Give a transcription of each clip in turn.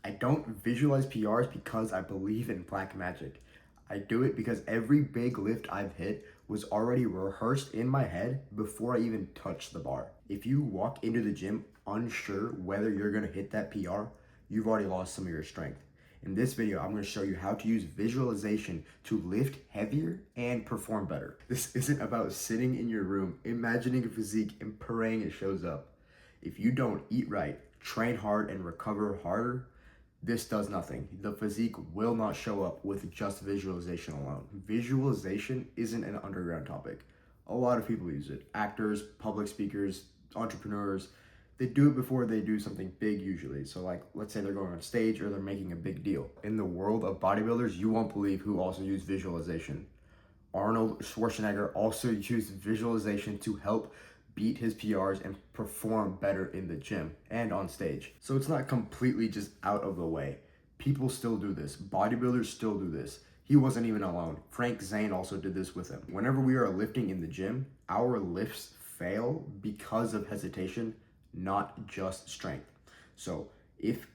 I don't visualize PRs because I believe in black magic. I do it because every big lift I've hit was already rehearsed in my head before I even touched the bar. If you walk into the gym unsure whether you're gonna hit that PR, you've already lost some of your strength. In this video, I'm gonna show you how to use visualization to lift heavier and perform better. This isn't about sitting in your room, imagining a physique and praying it shows up. If you don't eat right, train hard, and recover harder, this does nothing. The physique will not show up with just visualization alone. Visualization isn't an underground topic. A lot of people use it. Actors, public speakers, entrepreneurs, they do it before they do something big usually. So like, let's say they're going on stage or they're making a big deal. In the world of bodybuilders, you won't believe who also use visualization. Arnold Schwarzenegger also used visualization to help beat his PRs and perform better in the gym and on stage. So it's not completely just out of the way. People still do this. Bodybuilders still do this. He wasn't even alone. Frank Zane also did this with him. Whenever we are lifting in the gym, our lifts fail because of hesitation, not just strength. So if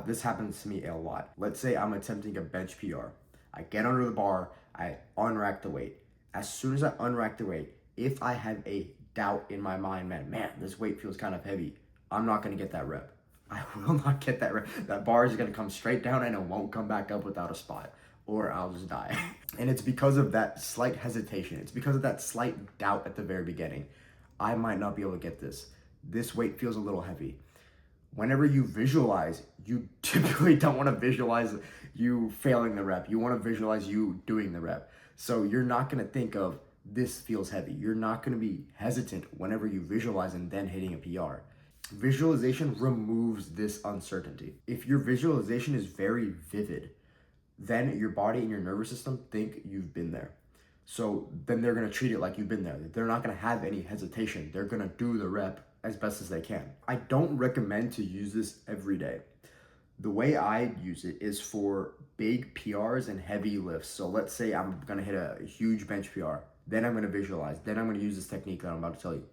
this happens to me a lot. Let's say I'm attempting a bench PR. I get under the bar, I unrack the weight. As soon as I unrack the weight, if I have a doubt in my mind, man, this weight feels kind of heavy, I'm not gonna get that rep. I will not get that rep. That bar is gonna come straight down and it won't come back up without a spot, or I'll just die. And it's because of that slight hesitation. It's because of that slight doubt at the very beginning. I might not be able to get this. This weight feels a little heavy. Whenever you visualize, you typically don't want to visualize you failing the rep. You want to visualize you doing the rep. So you're not going to think of this feels heavy. You're not going to be hesitant whenever you visualize and then hitting a PR. Visualization removes this uncertainty. If your visualization is very vivid, then your body and your nervous system think you've been there. So then they're going to treat it like you've been there. They're not going to have any hesitation. They're going to do the rep as best as they can. I don't recommend to use this every day. The way I use it is for big PRs and heavy lifts. So let's say I'm gonna hit a huge bench PR, then I'm gonna visualize, then I'm gonna use this technique that I'm about to tell you.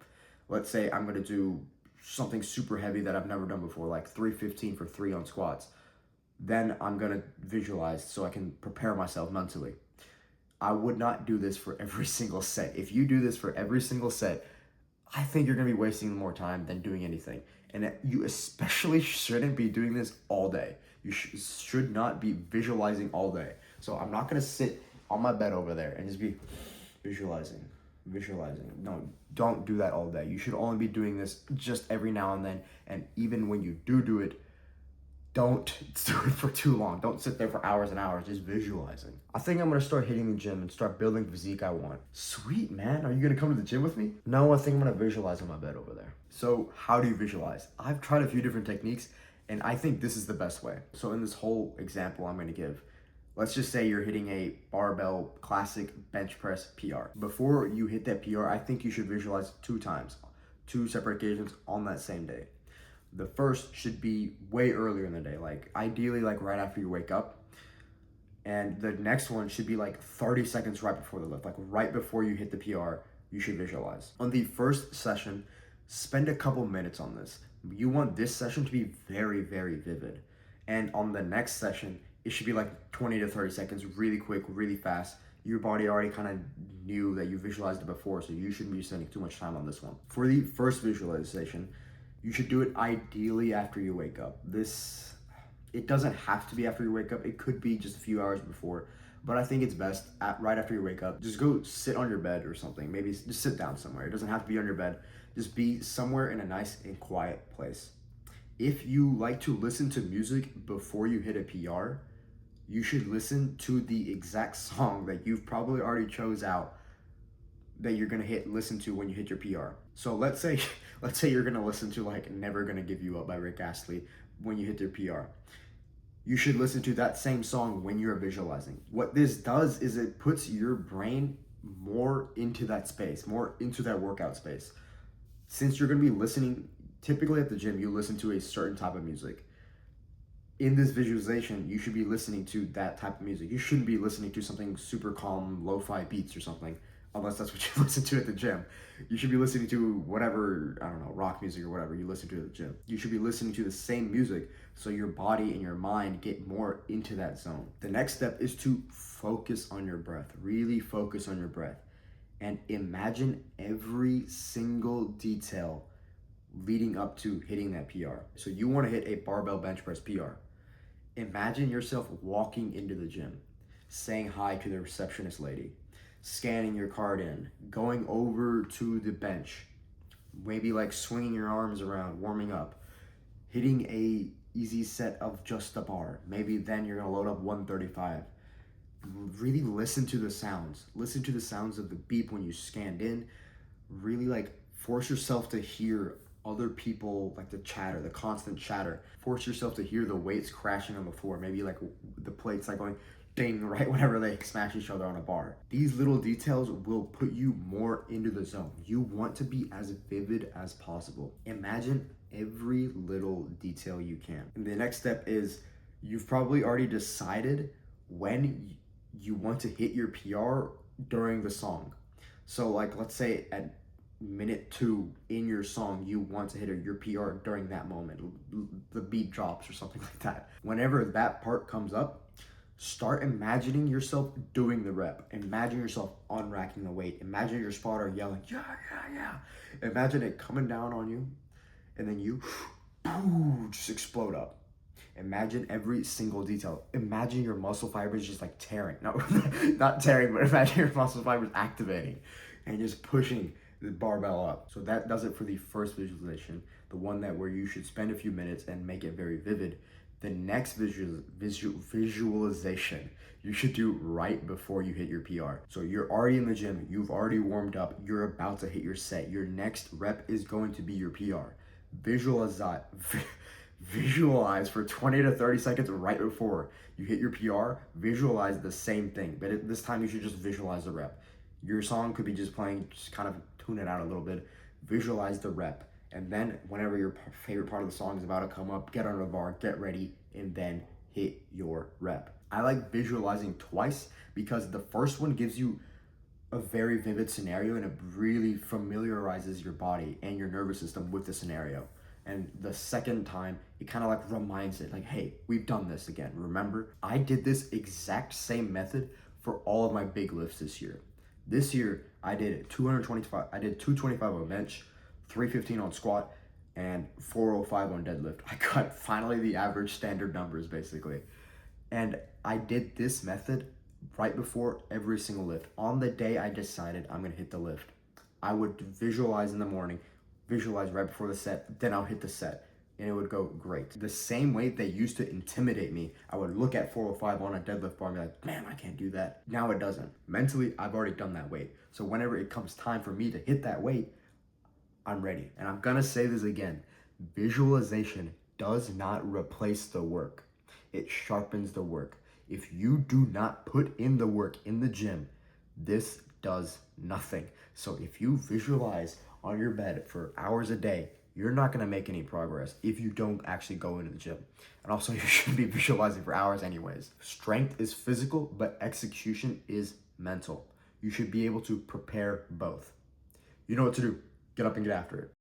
Let's say I'm gonna do something super heavy that I've never done before, like 315 for 3 on squats. Then I'm gonna visualize so I can prepare myself mentally. I would not do this for every single set. If you do this for every single set, I think you're gonna be wasting more time than doing anything. And you especially shouldn't be doing this all day. You should not be visualizing all day. So I'm not gonna sit on my bed over there and just be visualizing. No, don't do that all day. You should only be doing this just every now and then. And even when you do it, don't do it for too long. Don't sit there for hours and hours just visualizing. I think I'm gonna start hitting the gym and start building the physique I want. Sweet, man. Are you gonna come to the gym with me? No, I think I'm gonna visualize on my bed over there. So how do you visualize? I've tried a few different techniques and I think this is the best way. So in this whole example I'm gonna give, let's just say you're hitting a barbell classic bench press PR. Before you hit that PR, I think you should visualize 2 times, 2 separate occasions on that same day. The first should be way earlier in the day, like ideally like right after you wake up. And the next one should be like 30 seconds right before the lift, like right before you hit the PR, you should visualize. On the first session, spend a couple minutes on this. You want this session to be very, very vivid. And on the next session, it should be like 20 to 30 seconds, really quick, really fast. Your body already kind of knew that you visualized it before, so you shouldn't be spending too much time on this one. For the first visualization, you should do it ideally after you wake up. It doesn't have to be after you wake up. It could be just a few hours before, but I think it's best right after you wake up. Just go sit on your bed or something. Maybe just sit down somewhere. It doesn't have to be on your bed. Just be somewhere in a nice and quiet place. If you like to listen to music before you hit a PR, you should listen to the exact song that you've probably already chose out that you're gonna listen to when you hit your PR. So let's say you're gonna listen to like Never Gonna Give You Up by Rick Astley when you hit your PR. You should listen to that same song when you're visualizing. What this does is it puts your brain more into that space, more into that workout space. Since you're gonna be listening, typically at the gym, you listen to a certain type of music. In this visualization, you should be listening to that type of music. You shouldn't be listening to something super calm, lo-fi beats or something. unless that's what you listen to at the gym. You should be listening to whatever, I don't know, rock music or whatever you listen to at the gym. You should be listening to the same music so your body and your mind get more into that zone. The next step is to focus on your breath. Really focus on your breath. And imagine every single detail leading up to hitting that PR. So you want to hit a barbell bench press PR. Imagine yourself walking into the gym, saying hi to the receptionist lady, scanning your card in, going over to the bench, maybe like swinging your arms around, warming up, hitting a easy set of just the bar. Maybe then you're gonna load up 135. Really listen to the sounds. Listen to the sounds of the beep when you scanned in. Really like force yourself to hear other people, like the chatter, the constant chatter. Force yourself to hear the weights crashing on the floor. Maybe like the plates like going ding right whenever they smash each other on a bar. These little details will put you more into the zone. You want to be as vivid as possible. Imagine every little detail you can. And the next step is you've probably already decided when you want to hit your PR during the song. So like let's say at minute 2 in your song you want to hit your PR during that moment. The beat drops or something like that. Whenever that part comes up, start imagining yourself doing the rep. Imagine yourself unracking the weight. Imagine your spotter yelling, yeah, yeah, yeah. Imagine it coming down on you and then you just explode up. Imagine every single detail. Imagine your muscle fibers just like tearing. No, not tearing, but imagine your muscle fibers activating and just pushing the barbell up. So that does it for the first visualization, the one that where you should spend a few minutes and make it very vivid. The next visualization you should do right before you hit your PR. So you're already in the gym, you've already warmed up, you're about to hit your set. Your next rep is going to be your PR. Visualize for 20 to 30 seconds right before you hit your PR. Visualize the same thing, but this time you should just visualize the rep. Your song could be just playing, just kind of tune it out a little bit. Visualize the rep, and then whenever your favorite part of the song is about to come up, get on the bar, get ready, and then hit your rep. I like visualizing twice because the first one gives you a very vivid scenario and it really familiarizes your body and your nervous system with the scenario. And the second time, it kind of like reminds it, like, hey, we've done this again. Remember, I did this exact same method for all of my big lifts this year. This year, I did 225. I did 225 on bench, 315 on squat, and 405 on deadlift. I got finally the average standard numbers basically. And I did this method right before every single lift. On the day I decided I'm gonna hit the lift, I would visualize in the morning, visualize right before the set, then I'll hit the set, and it would go great. The same way they used to intimidate me, I would look at 405 on a deadlift bar and be like, man, I can't do that. Now it doesn't. Mentally, I've already done that weight. So whenever it comes time for me to hit that weight, I'm ready. And I'm gonna say this again, visualization does not replace the work. It sharpens the work. If you do not put in the work in the gym, this does nothing. So if you visualize on your bed for hours a day, you're not gonna make any progress if you don't actually go into the gym. And also you shouldn't be visualizing for hours anyways. Strength is physical, but execution is mental. You should be able to prepare both. You know what to do. Get up and get after it.